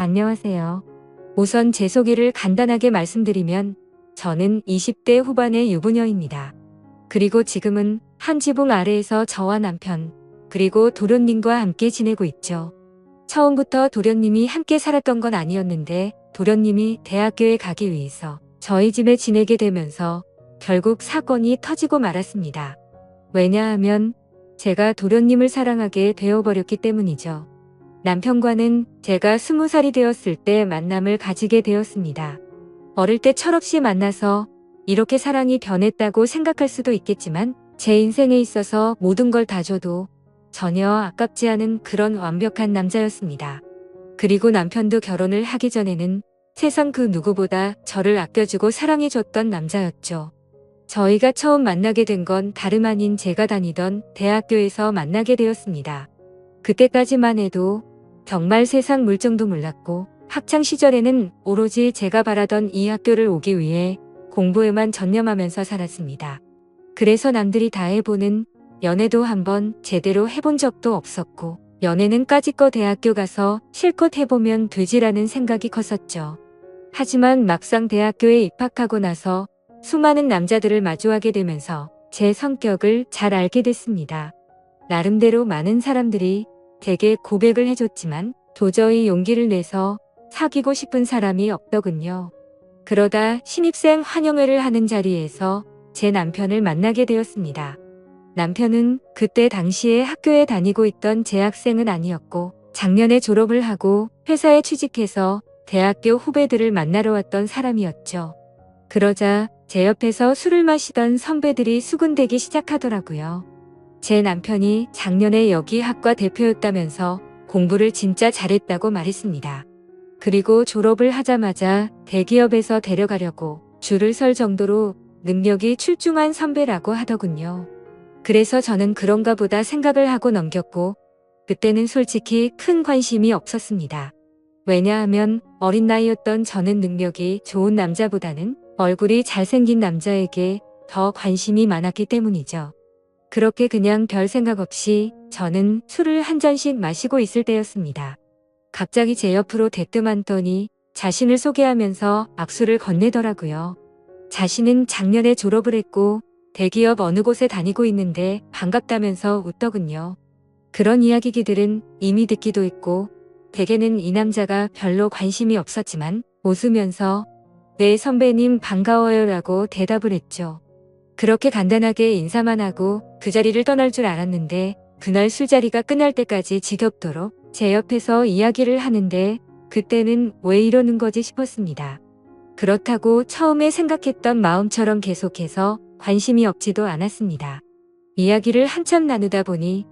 안녕하세요. 우선 제 소개를 간단하게 말씀드리면 저는 20대 후반의 유부녀입니다. 그리고 지금은 한 지붕 아래에서 저와 남편, 그리고 도련님과 함께 지내고 있죠. 처음부터 도련님이 함께 살았던 건 아니었는데 도련님이 대학교에 가기 위해서 저희 집에 지내게 되면서 결국 사건이 터지고 말았습니다. 왜냐하면 제가 도련님을 사랑하게 되어버렸기 때문이죠. 남편과는 제가 20살이 되었을 때 만남을 가지게 되었습니다. 어릴 때 철없이 만나서 이렇게 사랑이 변했다고 생각할 수도 있겠지만 제 인생에 있어서 모든 걸 다 줘도 전혀 아깝지 않은 그런 완벽한 남자였습니다. 그리고 남편도 결혼을 하기 전에는 세상 그 누구보다 저를 아껴주고 사랑해줬던 남자였죠. 저희가 처음 만나게 된 건 다름 아닌 제가 다니던 대학교에서 만나게 되었습니다. 그때까지만 해도 정말 세상 물정도 몰랐고 학창 시절에는 오로지 제가 바라던 이 학교를 오기 위해 공부에만 전념하면서 살았습니다. 그래서 남들이 다 해보는 연애도 한번 제대로 해본 적도 없었고 연애는 까짓거 대학교 가서 실컷 해보면 되지라는 생각이 컸었죠. 하지만 막상 대학교에 입학하고 나서 수많은 남자들을 마주하게 되면서 제 성격을 잘 알게 됐습니다. 나름대로 많은 사람들이 제게 고백을 해줬지만 도저히 용기를 내서 사귀고 싶은 사람이 없더군요. 그러다 신입생 환영회를 하는 자리에서 제 남편을 만나게 되었습니다. 남편은 그때 당시에 학교에 다니고 있던 재학생은 아니었고 작년에 졸업을 하고 회사에 취직해서 대학교 후배들을 만나러 왔던 사람이었죠. 그러자 제 옆에서 술을 마시던 선배들이 수군대기 시작하더라고요. 제 남편이 작년에 여기 학과 대표였다면서 공부를 진짜 잘했다고 말했습니다. 그리고 졸업을 하자마자 대기업에서 데려가려고 줄을 설 정도로 능력이 출중한 선배라고 하더군요. 그래서 저는 그런가 보다 생각을 하고 넘겼고 그때는 솔직히 큰 관심이 없었습니다. 왜냐하면 어린 나이였던 저는 능력이 좋은 남자보다는 얼굴이 잘생긴 남자에게 더 관심이 많았기 때문이죠. 그렇게 그냥 별 생각 없이 저는 술을 한 잔씩 마시고 있을 때였습니다. 갑자기 제 옆으로 대뜸 앉더니 자신을 소개하면서 악수를 건네더라고요. 자신은 작년에 졸업을 했고 대기업 어느 곳에 다니고 있는데 반갑다면서 웃더군요. 그런 이야기들은 이미 듣기도 했고 대개는 이 남자가 별로 관심이 없었지만 웃으면서 네 선배님 반가워요 라고 대답을 했죠. 그렇게 간단하게 인사만 하고 그 자리를 떠날 줄 알았는데 그날 술자리가 끝날 때까지 지겹도록 제 옆에서 이야기를 하는데 그때는 왜 이러는 거지 싶었습니다. 그렇다고 처음에 생각했던 마음처럼 계속해서 관심이 없지도 않았습니다. 이야기를 한참 나누다 보니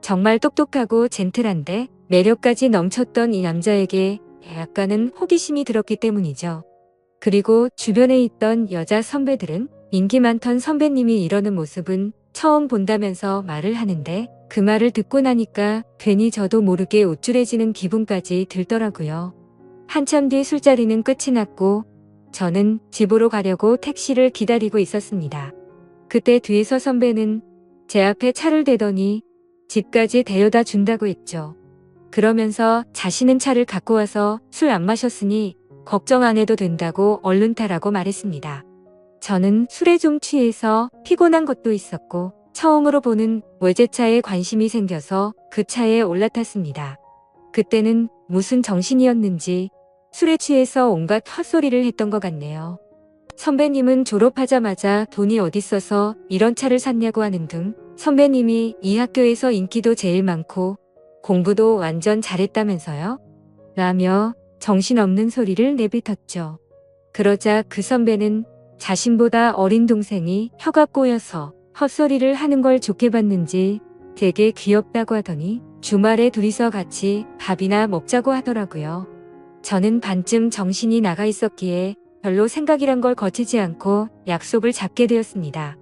정말 똑똑하고 젠틀한데 매력까지 넘쳤던 이 남자에게 약간은 호기심이 들었기 때문이죠. 그리고 주변에 있던 여자 선배들은 인기 많던 선배님이 이러는 모습은 처음 본다면서 말을 하는데 그 말을 듣고 나니까 괜히 저도 모르게 우쭐해지는 기분까지 들더라고요. 한참 뒤 술자리는 끝이 났고 저는 집으로 가려고 택시를 기다리고 있었습니다. 그때 뒤에서 선배는 제 앞에 차를 대더니 집까지 데려다 준다고 했죠. 그러면서 자신은 차를 갖고 와서 술 안 마셨으니 걱정 안 해도 된다고 얼른 타라고 말했습니다. 저는 술에 좀 취해서 피곤한 것도 있었고 처음으로 보는 외제차에 관심이 생겨서 그 차에 올라탔습니다. 그때는 무슨 정신이었는지 술에 취해서 온갖 헛소리를 했던 것 같네요. 선배님은 졸업하자마자 돈이 어딨어서 이런 차를 샀냐고 하는 등 선배님이 이 학교에서 인기도 제일 많고 공부도 완전 잘했다면서요? 라며 정신없는 소리를 내뱉었죠. 그러자 그 선배는 자신보다 어린 동생이 혀가 꼬여서 헛소리를 하는 걸 좋게 봤는지 되게 귀엽다고 하더니 주말에 둘이서 같이 밥이나 먹자고 하더라고요. 저는 반쯤 정신이 나가 있었기에 별로 생각이란 걸 거치지 않고 약속을 잡게 되었습니다.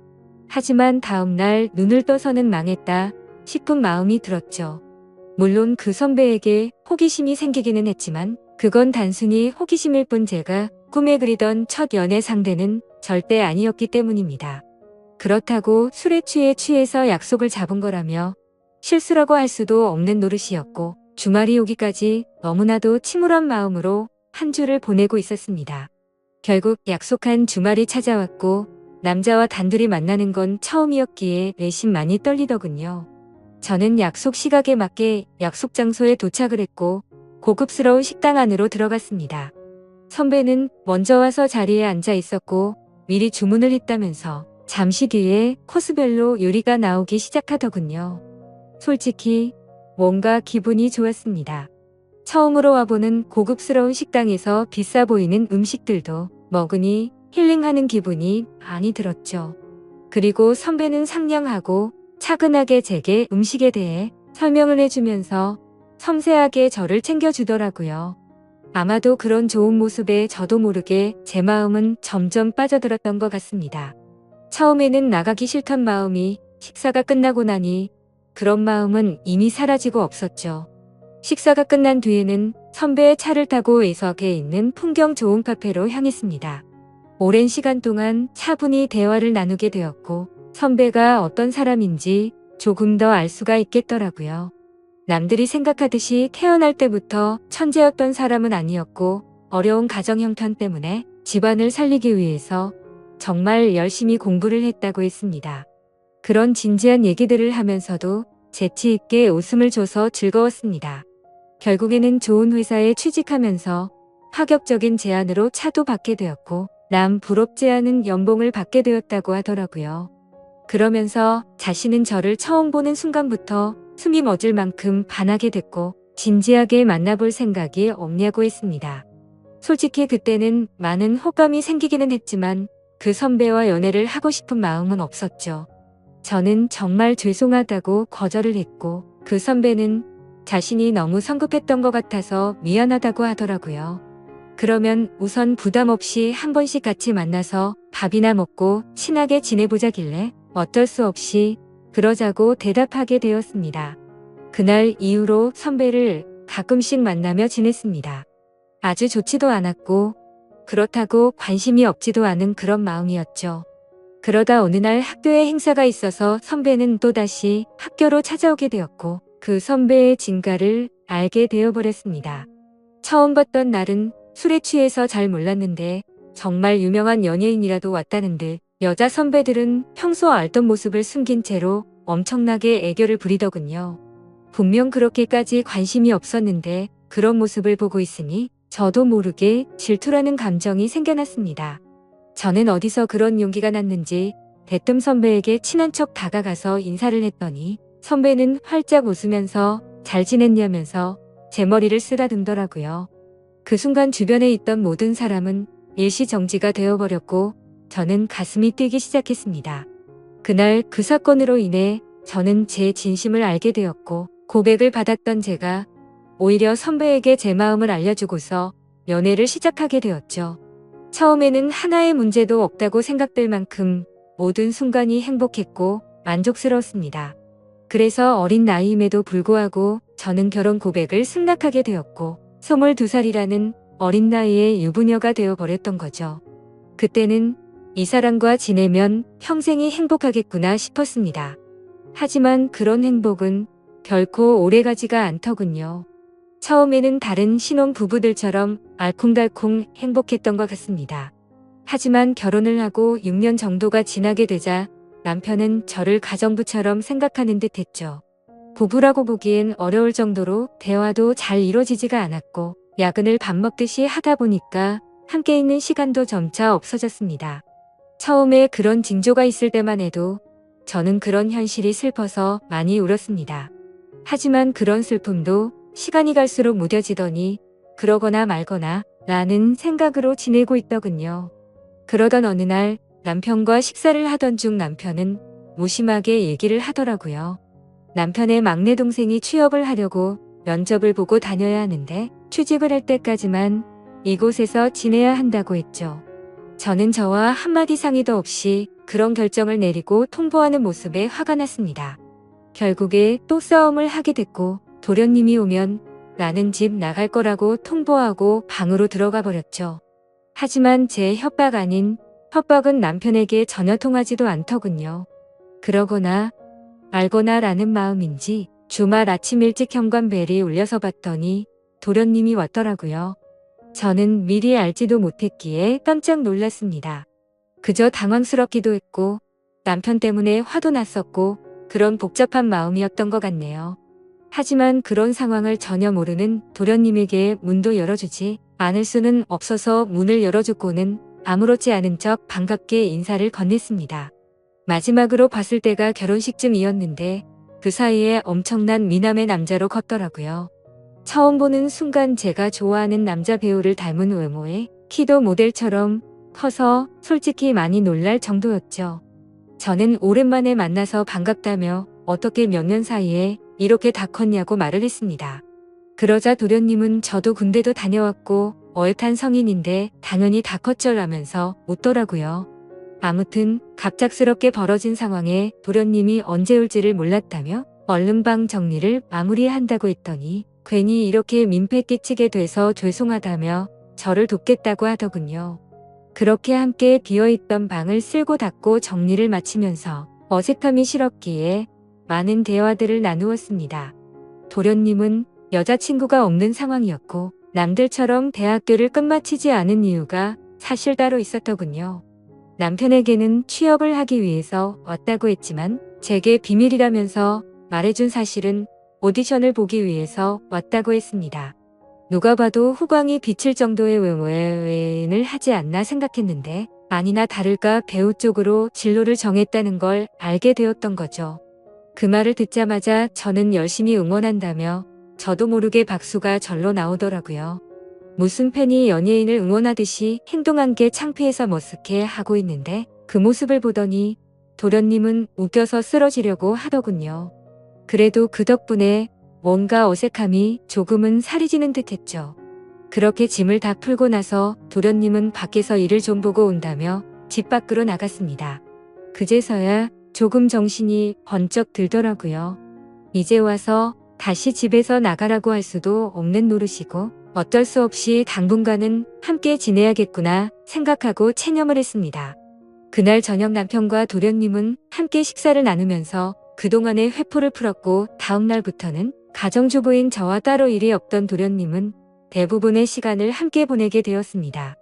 하지만 다음날 눈을 떠서는 망했다 싶은 마음이 들었죠. 물론 그 선배에게 호기심이 생기기는 했지만 그건 단순히 호기심일 뿐 제가 꿈에 그리던 첫 연애 상대는 절대 아니었기 때문입니다. 그렇다고 술에 취해서 약속을 잡은 거라며 실수라고 할 수도 없는 노릇이었고 주말이 오기까지 너무나도 침울한 마음으로 한 주를 보내고 있었습니다. 결국 약속한 주말이 찾아왔고 남자와 단둘이 만나는 건 처음이었기에 내심 많이 떨리더군요. 저는 약속 시각에 맞게 약속 장소에 도착을 했고 고급스러운 식당 안으로 들어갔습니다. 선배는 먼저 와서 자리에 앉아 있었고 미리 주문을 했다면서 잠시 뒤에 코스별로 요리가 나오기 시작하더군요. 솔직히 뭔가 기분이 좋았습니다. 처음으로 와보는 고급스러운 식당에서 비싸 보이는 음식들도 먹으니 힐링하는 기분이 많이 들었죠. 그리고 선배는 상냥하고 차근하게 제게 음식에 대해 설명을 해주면서 섬세하게 저를 챙겨주더라고요. 아마도 그런 좋은 모습에 저도 모르게 제 마음은 점점 빠져들었던 것 같습니다. 처음에는 나가기 싫던 마음이 식사가 끝나고 나니 그런 마음은 이미 사라지고 없었죠. 식사가 끝난 뒤에는 선배의 차를 타고 애석에 있는 풍경 좋은 카페로 향했습니다. 오랜 시간 동안 차분히 대화를 나누게 되었고 선배가 어떤 사람인지 조금 더 알 수가 있겠더라고요. 남들이 생각하듯이 태어날 때부터 천재였던 사람은 아니었고 어려운 가정 형편 때문에 집안을 살리기 위해서 정말 열심히 공부를 했다고 했습니다. 그런 진지한 얘기들을 하면서도 재치 있게 웃음을 줘서 즐거웠습니다. 결국에는 좋은 회사에 취직하면서 파격적인 제안으로 차도 받게 되었고 남 부럽지 않은 연봉을 받게 되었다고 하더라고요. 그러면서 자신은 저를 처음 보는 순간부터 숨이 멎을 만큼 반하게 됐고 진지하게 만나볼 생각이 없냐고 했습니다. 솔직히 그때는 많은 호감이 생기기는 했지만 그 선배와 연애를 하고 싶은 마음은 없었죠. 저는 정말 죄송하다고 거절을 했고 그 선배는 자신이 너무 성급했던 것 같아서 미안하다고 하더라고요. 그러면 우선 부담 없이 한 번씩 같이 만나서 밥이나 먹고 친하게 지내보자길래 어쩔 수 없이 그러자고 대답하게 되었습니다. 그날 이후로 선배를 가끔씩 만나며 지냈습니다. 아주 좋지도 않았고 그렇다고 관심이 없지도 않은 그런 마음이었죠. 그러다 어느 날 학교에 행사가 있어서 선배는 또다시 학교로 찾아오게 되었고 그 선배의 진가를 알게 되어버렸습니다. 처음 봤던 날은 술에 취해서 잘 몰랐는데 정말 유명한 연예인이라도 왔다는 듯 여자 선배들은 평소 알던 모습을 숨긴 채로 엄청나게 애교를 부리더군요. 분명 그렇게까지 관심이 없었는데 그런 모습을 보고 있으니 저도 모르게 질투라는 감정이 생겨났습니다. 저는 어디서 그런 용기가 났는지 대뜸 선배에게 친한 척 다가가서 인사를 했더니 선배는 활짝 웃으면서 잘 지냈냐면서 제 머리를 쓰다듬더라고요. 그 순간 주변에 있던 모든 사람은 일시정지가 되어버렸고 저는 가슴이 뛰기 시작했습니다. 그날 그 사건으로 인해 저는 제 진심을 알게 되었고 고백을 받았던 제가 오히려 선배에게 제 마음을 알려주고서 연애를 시작하게 되었죠. 처음에는 하나의 문제도 없다고 생각될 만큼 모든 순간이 행복했고 만족스러웠습니다. 그래서 어린 나이임에도 불구하고 저는 결혼 고백을 승낙하게 되었고 22살이라는 어린 나이에 유부녀가 되어버렸던 거죠. 그때는 이 사람과 지내면 평생이 행복하겠구나 싶었습니다. 하지만 그런 행복은 결코 오래가지가 않더군요. 처음에는 다른 신혼 부부들처럼 알콩달콩 행복했던 것 같습니다. 하지만 결혼을 하고 6년 정도가 지나게 되자 남편은 저를 가정부처럼 생각하는 듯 했죠. 부부라고 보기엔 어려울 정도로 대화도 잘 이루어지지가 않았고 야근을 밥 먹듯이 하다 보니까 함께 있는 시간도 점차 없어졌습니다. 처음에 그런 징조가 있을 때만 해도 저는 그런 현실이 슬퍼서 많이 울었습니다. 하지만 그런 슬픔도 시간이 갈수록 무뎌지더니 그러거나 말거나 라는 생각으로 지내고 있더군요. 그러던 어느 날 남편과 식사를 하던 중 남편은 무심하게 얘기를 하더라고요. 남편의 막내 동생이 취업을 하려고 면접을 보고 다녀야 하는데 취직을 할 때까지만 이곳에서 지내야 한다고 했죠. 저는 저와 한마디 상의도 없이 그런 결정을 내리고 통보하는 모습에 화가 났습니다. 결국에 또 싸움을 하게 됐고 도련님이 오면 나는 집 나갈 거라고 통보하고 방으로 들어가 버렸죠. 하지만 제 협박 아닌 협박은 남편에게 전혀 통하지도 않더군요. 그러거나 말거나 라는 마음인지 주말 아침 일찍 현관벨이 울려서 봤더니 도련님이 왔더라고요. 저는 미리 알지도 못했기에 깜짝 놀랐습니다. 그저 당황스럽기도 했고 남편 때문에 화도 났었고 그런 복잡한 마음이었던 것 같네요. 하지만 그런 상황을 전혀 모르는 도련님에게 문도 열어주지 않을 수는 없어서 문을 열어줬고는 아무렇지 않은 척 반갑게 인사를 건넸습니다. 마지막으로 봤을 때가 결혼식쯤이었는데 그 사이에 엄청난 미남의 남자로 컸더라고요. 처음 보는 순간 제가 좋아하는 남자 배우를 닮은 외모에 키도 모델처럼 커서 솔직히 많이 놀랄 정도였죠. 저는 오랜만에 만나서 반갑다며 어떻게 몇 년 사이에 이렇게 다 컸냐고 말을 했습니다. 그러자 도련님은 저도 군대도 다녀왔고 어엿한 성인인데 당연히 다 컸죠라면서 웃더라고요. 아무튼 갑작스럽게 벌어진 상황에 도련님이 언제 올지를 몰랐다며 얼른 방 정리를 마무리한다고 했더니 괜히 이렇게 민폐 끼치게 돼서 죄송하다며 저를 돕겠다고 하더군요. 그렇게 함께 비어있던 방을 쓸고 닦고 정리를 마치면서 어색함이 싫었기에 많은 대화들을 나누었습니다. 도련님은 여자친구가 없는 상황이었고 남들처럼 대학교를 끝마치지 않은 이유가 사실 따로 있었더군요. 남편에게는 취업을 하기 위해서 왔다고 했지만 제게 비밀이라면서 말해준 사실은 오디션을 보기 위해서 왔다고 했습니다. 누가 봐도 후광이 비칠 정도의 외모를 하지 않나 생각했는데 아니나 다를까 배우 쪽으로 진로를 정했다는 걸 알게 되었던 거죠. 그 말을 듣자마자 저는 열심히 응원한다며 저도 모르게 박수가 절로 나오더라고요. 무슨 팬이 연예인을 응원하듯이 행동한 게 창피해서 머쓱해 하고 있는데 그 모습을 보더니 도련님은 웃겨서 쓰러지려고 하더군요. 그래도 그 덕분에 뭔가 어색함이 조금은 사라지는 듯했죠. 그렇게 짐을 다 풀고 나서 도련님은 밖에서 일을 좀 보고 온다며 집 밖으로 나갔습니다. 그제서야 조금 정신이 번쩍 들더라고요. 이제 와서 다시 집에서 나가라고 할 수도 없는 노릇이고 어쩔 수 없이 당분간은 함께 지내야겠구나 생각하고 체념을 했습니다. 그날 저녁 남편과 도련님은 함께 식사를 나누면서 그동안의 회포를 풀었고 다음 날부터는 가정주부인 저와 따로 일이 없던 도련님은 대부분의 시간을 함께 보내게 되었습니다.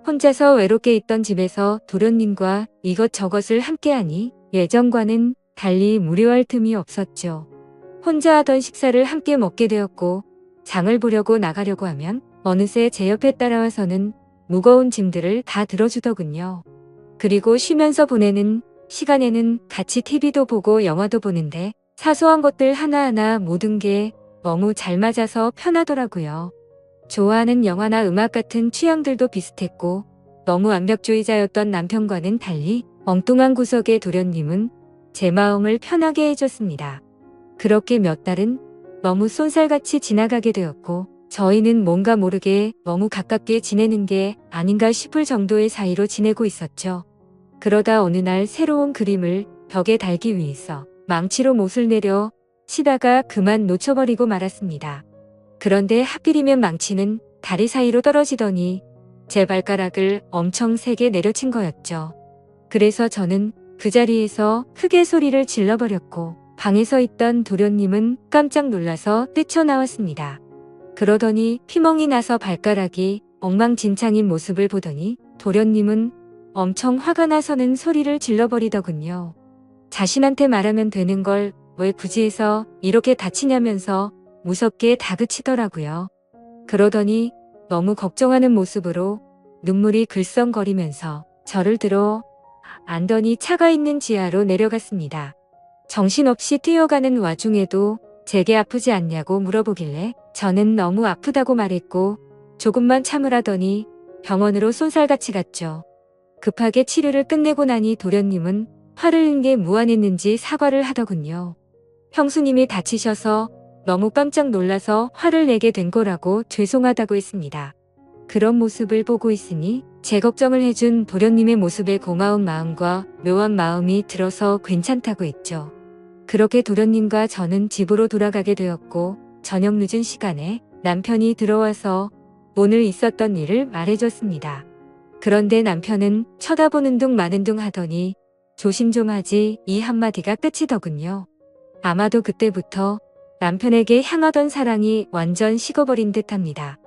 혼자서 외롭게 있던 집에서 도련님과 이것저것을 함께하니 예전과는 달리 무료할 틈이 없었죠. 혼자 하던 식사를 함께 먹게 되었고 장을 보려고 나가려고 하면 어느새 제 옆에 따라와서는 무거운 짐들을 다 들어주더군요. 그리고 쉬면서 보내는 시간에는 같이 TV도 보고 영화도 보는데 사소한 것들 하나하나 모든 게 너무 잘 맞아서 편하더라고요. 좋아하는 영화나 음악 같은 취향들도 비슷했고 너무 완벽주의자였던 남편과는 달리 엉뚱한 구석의 도련님은 제 마음을 편하게 해줬습니다. 그렇게 몇 달은 너무 쏜살같이 지나가게 되었고 저희는 뭔가 모르게 너무 가깝게 지내는 게 아닌가 싶을 정도의 사이로 지내고 있었죠. 그러다 어느 날 새로운 그림을 벽에 달기 위해서 망치로 못을 내려 치다가 그만 놓쳐버리고 말았습니다. 그런데 하필이면 망치는 다리 사이로 떨어지더니 제 발가락을 엄청 세게 내려친 거였죠. 그래서 저는 그 자리에서 크게 소리를 질러버렸고 방에서 있던 도련님은 깜짝 놀라서 뛰쳐나왔습니다. 그러더니 피멍이 나서 발가락이 엉망진창인 모습을 보더니 도련님은 엄청 화가 나서는 소리를 질러버리더군요. 자신한테 말하면 되는 걸 왜 굳이 해서 이렇게 다치냐면서 무섭게 다그치더라고요. 그러더니 너무 걱정하는 모습으로 눈물이 글썽거리면서 저를 들어 안더니 차가 있는 지하로 내려갔습니다. 정신없이 뛰어가는 와중에도 제게 아프지 않냐고 물어보길래 저는 너무 아프다고 말했고 조금만 참으라더니 병원으로 쏜살같이 갔죠. 급하게 치료를 끝내고 나니 도련님은 화를 낸 게 무안했는지 사과를 하더군요. 형수님이 다치셔서 너무 깜짝 놀라서 화를 내게 된 거라고 죄송하다고 했습니다. 그런 모습을 보고 있으니 제 걱정을 해준 도련님의 모습에 고마운 마음과 묘한 마음이 들어서 괜찮다고 했죠. 그렇게 도련님과 저는 집으로 돌아가게 되었고 저녁 늦은 시간에 남편이 들어와서 오늘 있었던 일을 말해줬습니다. 그런데 남편은 쳐다보는 둥 마는 둥 하더니 조심 좀 하지 이 한마디가 끝이더군요. 아마도 그때부터 남편에게 향하던 사랑이 완전 식어버린 듯합니다.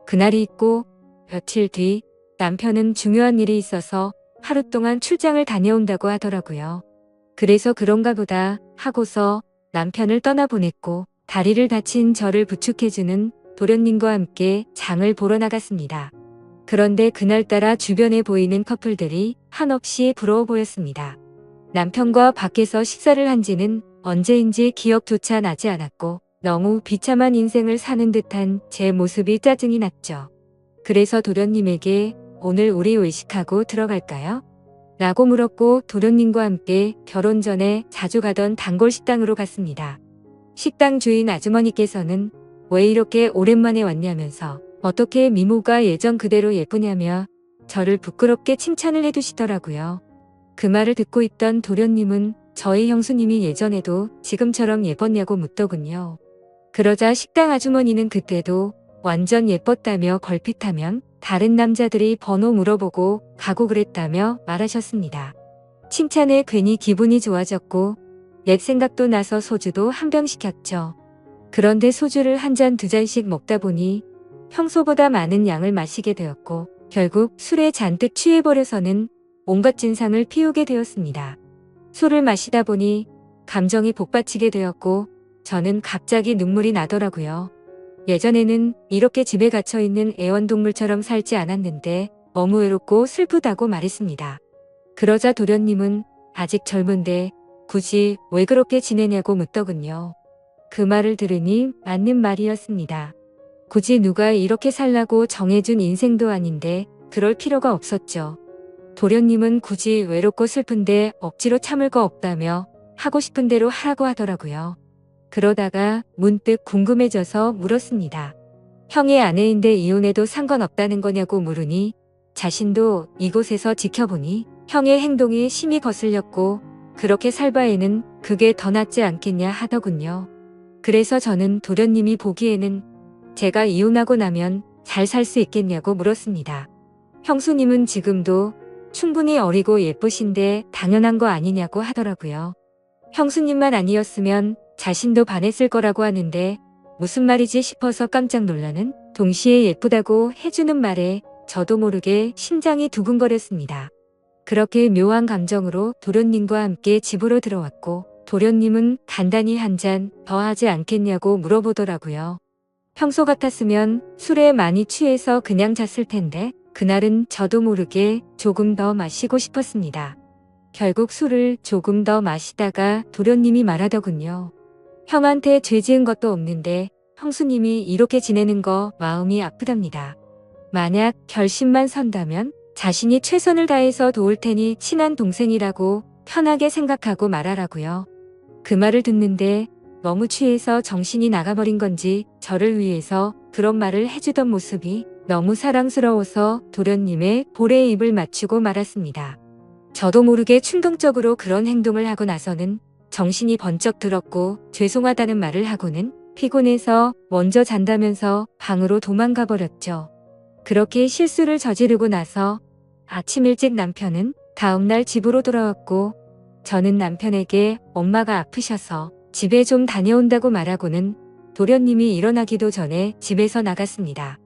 그날이 있고 며칠 뒤 남편은 중요한 일이 있어서 하루 동안 출장을 다녀온다고 하더라고요. 그래서 그런가 보다 하고서 남편을 떠나보냈고 다리를 다친 저를 부축해주는 도련님과 함께 장을 보러 나갔습니다. 그런데 그날따라 주변에 보이는 커플들이 한없이 부러워 보였습니다. 남편과 밖에서 식사를 한 지는 언제인지 기억조차 나지 않았고 너무 비참한 인생을 사는 듯한 제 모습이 짜증이 났죠. 그래서 도련님에게 오늘 우리 외식하고 들어갈까요? 라고 물었고 도련님과 함께 결혼 전에 자주 가던 단골 식당으로 갔습니다. 식당 주인 아주머니께서는 왜 이렇게 오랜만에 왔냐면서 어떻게 미모가 예전 그대로 예쁘냐며 저를 부끄럽게 칭찬을 해두시더라고요. 그 말을 듣고 있던 도련님은 저희 형수님이 예전에도 지금처럼 예뻤냐고 묻더군요. 그러자 식당 아주머니는 그때도 완전 예뻤다며 걸핏하면 다른 남자들이 번호 물어보고 가고 그랬다며 말하셨습니다. 칭찬에 괜히 기분이 좋아졌고 옛 생각도 나서 소주도 한 병 시켰죠. 그런데 소주를 한 잔 두 잔씩 먹다 보니 평소보다 많은 양을 마시게 되었고 결국 술에 잔뜩 취해버려서는 온갖 진상을 피우게 되었습니다. 술을 마시다 보니 감정이 복받치게 되었고 저는 갑자기 눈물이 나더라고요. 예전에는 이렇게 집에 갇혀있는 애완동물처럼 살지 않았는데 너무 외롭고 슬프다고 말했습니다. 그러자 도련님은 아직 젊은데 굳이 왜 그렇게 지내냐고 묻더군요. 그 말을 들으니 맞는 말이었습니다. 굳이 누가 이렇게 살라고 정해준 인생도 아닌데 그럴 필요가 없었죠. 도련님은 굳이 외롭고 슬픈데 억지로 참을 거 없다며 하고 싶은 대로 하라고 하더라고요. 그러다가 문득 궁금해져서 물었습니다. 형의 아내인데 이혼해도 상관없다는 거냐고 물으니 자신도 이곳에서 지켜보니 형의 행동이 심히 거슬렸고 그렇게 살 바에는 그게 더 낫지 않겠냐 하더군요. 그래서 저는 도련님이 보기에는 제가 이혼하고 나면 잘 살 수 있겠냐고 물었습니다. 형수님은 지금도 충분히 어리고 예쁘신데 당연한 거 아니냐고 하더라고요. 형수님만 아니었으면 자신도 반했을 거라고 하는데 무슨 말이지 싶어서 깜짝 놀라는 동시에 예쁘다고 해주는 말에 저도 모르게 심장이 두근거렸습니다. 그렇게 묘한 감정으로 도련님과 함께 집으로 들어왔고 도련님은 간단히 한 잔 더 하지 않겠냐고 물어보더라고요. 평소 같았으면 술에 많이 취해서 그냥 잤을 텐데 그날은 저도 모르게 조금 더 마시고 싶었습니다. 결국 술을 조금 더 마시다가 도련님이 말하더군요. 형한테 죄 지은 것도 없는데 형수님이 이렇게 지내는 거 마음이 아프답니다. 만약 결심만 선다면 자신이 최선을 다해서 도울 테니 친한 동생이라고 편하게 생각하고 말하라고요. 그 말을 듣는데 너무 취해서 정신이 나가버린 건지 저를 위해서 그런 말을 해주던 모습이 너무 사랑스러워서 도련님의 볼에 입을 맞추고 말았습니다. 저도 모르게 충동적으로 그런 행동을 하고 나서는 정신이 번쩍 들었고 죄송하다는 말을 하고는 피곤해서 먼저 잔다면서 방으로 도망가 버렸죠. 그렇게 실수를 저지르고 나서 아침 일찍 남편은 다음날 집으로 돌아왔고 저는 남편에게 엄마가 아프셔서 집에 좀 다녀온다고 말하고는 도련님이 일어나기도 전에 집에서 나갔습니다.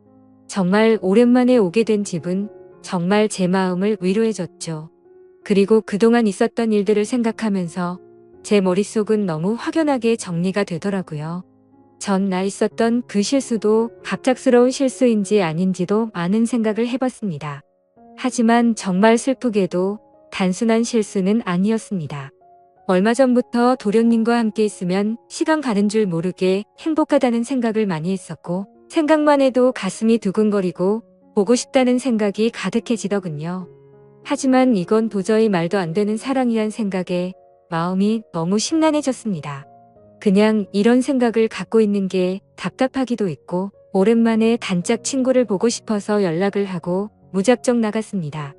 정말 오랜만에 오게 된 집은 정말 제 마음을 위로해줬죠. 그리고 그동안 있었던 일들을 생각하면서 제 머릿속은 너무 확연하게 정리가 되더라고요. 전날 있었던 그 실수도 갑작스러운 실수인지 아닌지도 많은 생각을 해봤습니다. 하지만 정말 슬프게도 단순한 실수는 아니었습니다. 얼마 전부터 도련님과 함께 있으면 시간 가는 줄 모르게 행복하다는 생각을 많이 했었고 생각만 해도 가슴이 두근거리고 보고 싶다는 생각이 가득해지더군요. 하지만 이건 도저히 말도 안 되는 사랑이란 생각에 마음이 너무 심란해졌습니다. 그냥 이런 생각을 갖고 있는 게 답답하기도 했고 오랜만에 단짝 친구를 보고 싶어서 연락을 하고 무작정 나갔습니다.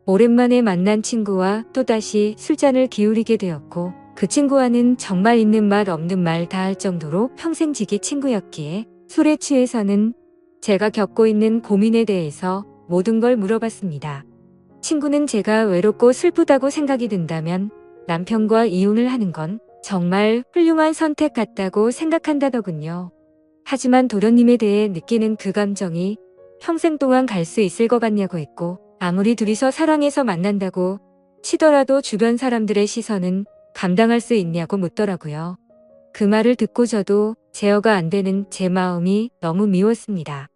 오랜만에 만난 친구와 또다시 술잔을 기울이게 되었고 그 친구와는 정말 있는 말 없는 말 다 할 정도로 평생 지기 친구였기에 술에 취해서는 제가 겪고 있는 고민에 대해서 모든 걸 물어봤습니다. 친구는 제가 외롭고 슬프다고 생각이 든다면 남편과 이혼을 하는 건 정말 훌륭한 선택 같다고 생각한다더군요. 하지만 도련님에 대해 느끼는 그 감정이 평생 동안 갈 수 있을 것 같냐고 했고, 아무리 둘이서 사랑해서 만난다고 치더라도 주변 사람들의 시선은 감당할 수 있냐고 묻더라고요. 그 말을 듣고 저도 제어가 안 되는 제 마음이 너무 미웠습니다.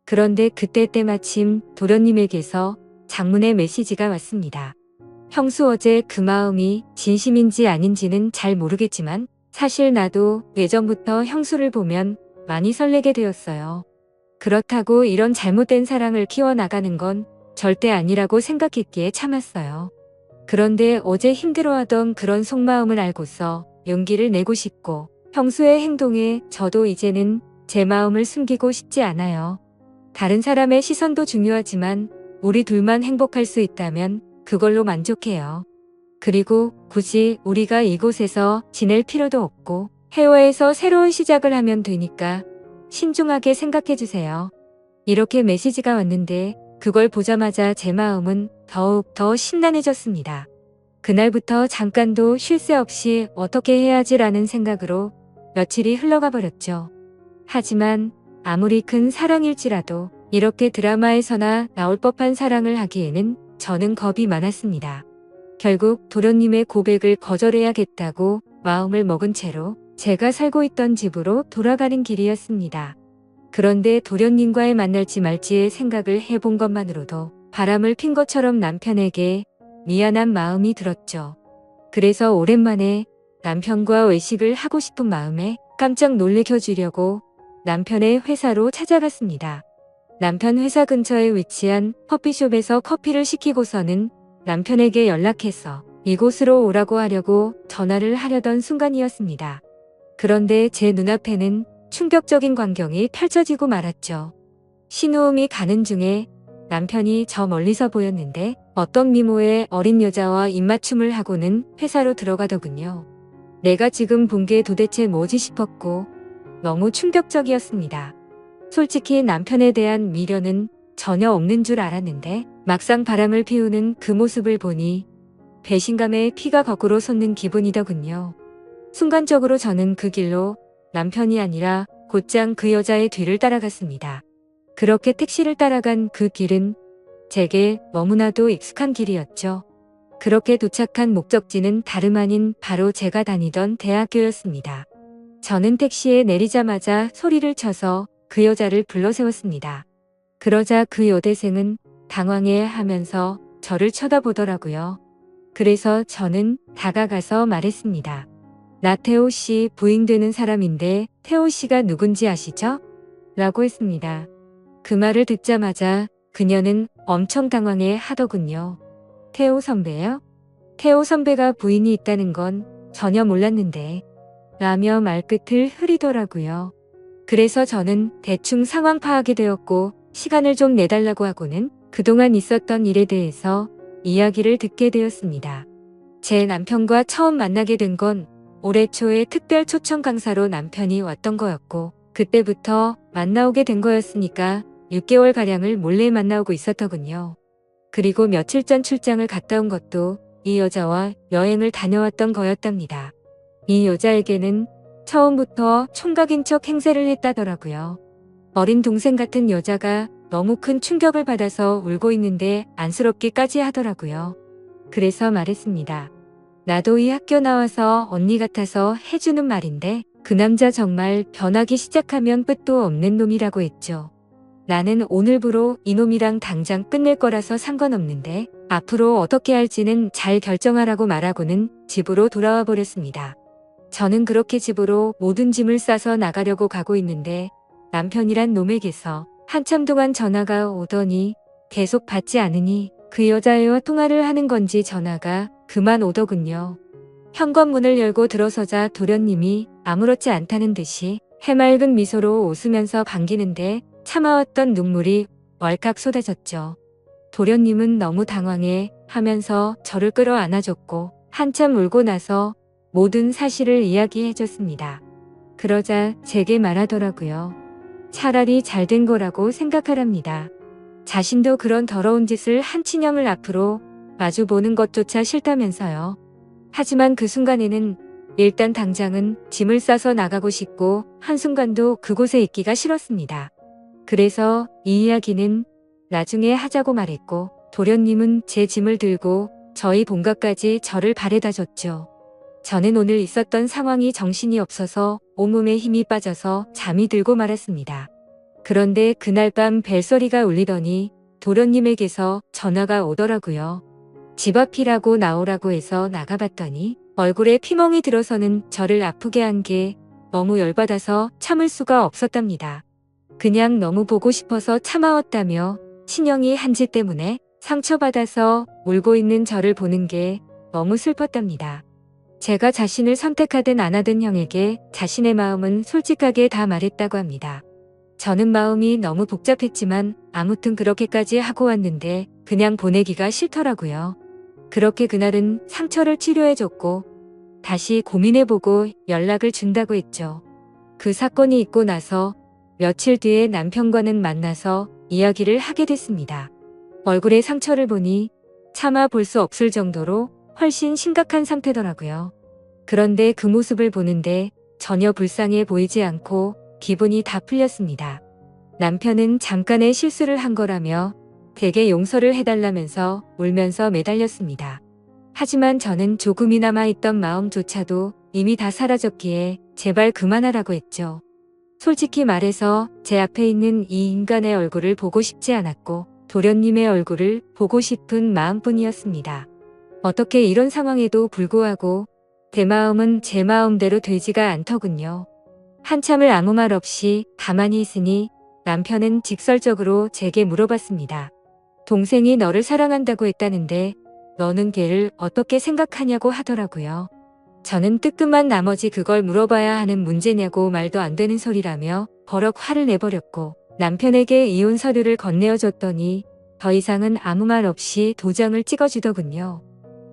그런데 그때 때마침 도련님에게서 장문의 메시지가 왔습니다. 형수, 어제 그 마음이 진심인지 아닌지는 잘 모르겠지만 사실 나도 예전부터 형수를 보면 많이 설레게 되었어요. 그렇다고 이런 잘못된 사랑을 키워나가는 건 절대 아니라고 생각했기에 참았어요. 그런데 어제 힘들어하던 그런 속마음을 알고서 용기를 내고 싶고, 형수의 행동에 저도 이제는 제 마음을 숨기고 싶지 않아요. 다른 사람의 시선도 중요하지만 우리 둘만 행복할 수 있다면 그걸로 만족해요. 그리고 굳이 우리가 이곳에서 지낼 필요도 없고 해외에서 새로운 시작을 하면 되니까 신중하게 생각해주세요. 이렇게 메시지가 왔는데 그걸 보자마자 제 마음은 더욱 더 심란해졌습니다. 그날부터 잠깐도 쉴 새 없이 어떻게 해야지라는 생각으로 며칠이 흘러가 버렸죠. 하지만 아무리 큰 사랑일지라도 이렇게 드라마에서나 나올 법한 사랑을 하기에는 저는 겁이 많았습니다. 결국 도련님의 고백을 거절해야겠다고 마음을 먹은 채로 제가 살고 있던 집으로 돌아가는 길이었습니다. 그런데 도련님과의 만날지 말지의 생각을 해본 것만으로도 바람을 핀 것처럼 남편에게 미안한 마음이 들었죠. 그래서 오랜만에 남편과 외식을 하고 싶은 마음에 깜짝 놀래켜 주려고 남편의 회사로 찾아갔습니다. 남편 회사 근처에 위치한 커피숍에서 커피를 시키고서는 남편에게 연락해서 이곳으로 오라고 하려고 전화를 하려던 순간이었습니다. 그런데 제 눈앞에는 충격적인 광경이 펼쳐지고 말았죠. 신호음이 가는 중에 남편이 저 멀리서 보였는데 어떤 미모의 어린 여자와 입맞춤을 하고는 회사로 들어가더군요. 내가 지금 본 게 도대체 뭐지 싶었고 너무 충격적이었습니다. 솔직히 남편에 대한 미련은 전혀 없는 줄 알았는데 막상 바람을 피우는 그 모습을 보니 배신감에 피가 거꾸로 솟는 기분이더군요. 순간적으로 저는 그 길로 남편이 아니라 곧장 그 여자의 뒤를 따라갔습니다. 그렇게 택시를 따라간 그 길은 제게 너무나도 익숙한 길이었죠. 그렇게 도착한 목적지는 다름 아닌 바로 제가 다니던 대학교였습니다. 저는 택시에 내리자마자 소리를 쳐서 그 여자를 불러세웠습니다. 그러자 그 여대생은 당황해 하면서 저를 쳐다보더라고요. 그래서 저는 다가가서 말했습니다. 나 태호 씨 부인 되는 사람인데 태호 씨가 누군지 아시죠? 라고 했습니다. 그 말을 듣자마자 그녀는 엄청 당황해 하더군요. 태호 선배요? 태호 선배가 부인이 있다는 건 전혀 몰랐는데 라며 말끝을 흐리더라고요. 그래서 저는 대충 상황 파악이 되었고 시간을 좀 내달라고 하고는 그동안 있었던 일에 대해서 이야기를 듣게 되었습니다. 제 남편과 처음 만나게 된 건 올해 초에 특별 초청 강사로 남편이 왔던 거였고 그때부터 만나오게 된 거였으니까 6개월가량을 몰래 만나오고 있었더군요. 그리고 며칠 전 출장을 갔다 온 것도 이 여자와 여행을 다녀왔던 거였답니다. 이 여자에게는 처음부터 총각인 척 행세를 했다더라고요. 어린 동생 같은 여자가 너무 큰 충격을 받아서 울고 있는데 안쓰럽기까지 하더라고요. 그래서 말했습니다. 나도 이 학교 나와서 언니 같아서 해주는 말인데 그 남자 정말 변하기 시작하면 끝도 없는 놈이라고 했죠. 나는 오늘부로 이놈이랑 당장 끝낼 거라서 상관없는데 앞으로 어떻게 할지는 잘 결정하라고 말하고는 집으로 돌아와 버렸습니다. 저는 그렇게 집으로 모든 짐을 싸서 나가려고 가고 있는데 남편이란 놈에게서 한참 동안 전화가 오더니 계속 받지 않으니 그 여자애와 통화를 하는 건지 전화가 그만 오더군요. 현관문을 열고 들어서자 도련님이 아무렇지 않다는 듯이 해맑은 미소로 웃으면서 반기는데 참아왔던 눈물이 왈칵 쏟아졌죠. 도련님은 너무 당황해 하면서 저를 끌어안아줬고 한참 울고 나서 모든 사실을 이야기해줬습니다. 그러자 제게 말하더라고요. 차라리 잘된 거라고 생각하랍니다. 자신도 그런 더러운 짓을 한 친형을 앞으로 마주보는 것조차 싫다면서요. 하지만 그 순간에는 일단 당장은 짐을 싸서 나가고 싶고 한순간도 그곳에 있기가 싫었습니다. 그래서 이 이야기는 나중에 하자고 말했고 도련님은 제 짐을 들고 저희 본가까지 저를 바래다 줬죠. 저는 오늘 있었던 상황이 정신이 없어서 온몸에 힘이 빠져서 잠이 들고 말았습니다. 그런데 그날 밤 벨소리가 울리더니 도련님에게서 전화가 오더라고요. 집 앞이라고 나오라고 해서 나가봤더니 얼굴에 피멍이 들어서는 저를 아프게 한 게 너무 열받아서 참을 수가 없었답니다. 그냥 너무 보고 싶어서 참아왔다며 친형이 한 짓 때문에 상처받아서 울고 있는 저를 보는 게 너무 슬펐답니다. 제가 자신을 선택하든 안 하든 형에게 자신의 마음은 솔직하게 다 말했다고 합니다. 저는 마음이 너무 복잡했지만 아무튼 그렇게까지 하고 왔는데 그냥 보내기가 싫더라고요. 그렇게 그날은 상처를 치료해줬고 다시 고민해보고 연락을 준다고 했죠. 그 사건이 있고 나서 며칠 뒤에 남편과는 만나서 이야기를 하게 됐습니다. 얼굴에 상처를 보니 차마 볼 수 없을 정도로 훨씬 심각한 상태더라고요. 그런데 그 모습을 보는데 전혀 불쌍해 보이지 않고 기분이 다 풀렸습니다. 남편은 잠깐의 실수를 한 거라며 대개 용서를 해달라면서 울면서 매달렸습니다. 하지만 저는 조금이나마 있던 마음조차도 이미 다 사라졌기에 제발 그만하라고 했죠. 솔직히 말해서 제 앞에 있는 이 인간의 얼굴을 보고 싶지 않았고 도련님의 얼굴을 보고 싶은 마음뿐이었습니다. 어떻게 이런 상황에도 불구하고 제 마음은 제 마음대로 되지가 않더군요. 한참을 아무 말 없이 가만히 있으니 남편은 직설적으로 제게 물어봤습니다. 동생이 너를 사랑한다고 했다는데 너는 걔를 어떻게 생각하냐고 하더라고요. 저는 뜨끔한 나머지 그걸 물어봐야 하는 문제냐고 말도 안 되는 소리라며 버럭 화를 내버렸고 남편에게 이혼 서류를 건네어줬더니 더 이상은 아무 말 없이 도장을 찍어주더군요.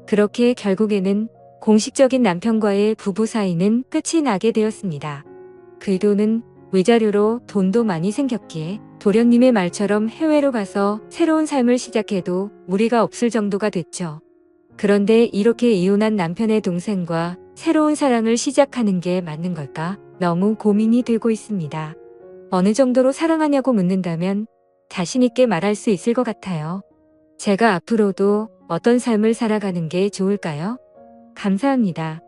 그렇게 결국에는 공식적인 남편과의 부부 사이는 끝이 나게 되었습니다. 그 돈은 위자료로 돈도 많이 생겼기에 도련님의 말처럼 해외로 가서 새로운 삶을 시작해도 무리가 없을 정도가 됐죠. 그런데 이렇게 이혼한 남편의 동생과 새로운 사랑을 시작하는 게 맞는 걸까? 너무 고민이 되고 있습니다. 어느 정도로 사랑하냐고 묻는다면 자신 있게 말할 수 있을 것 같아요. 제가 앞으로도 어떤 삶을 살아가는 게 좋을까요? 감사합니다.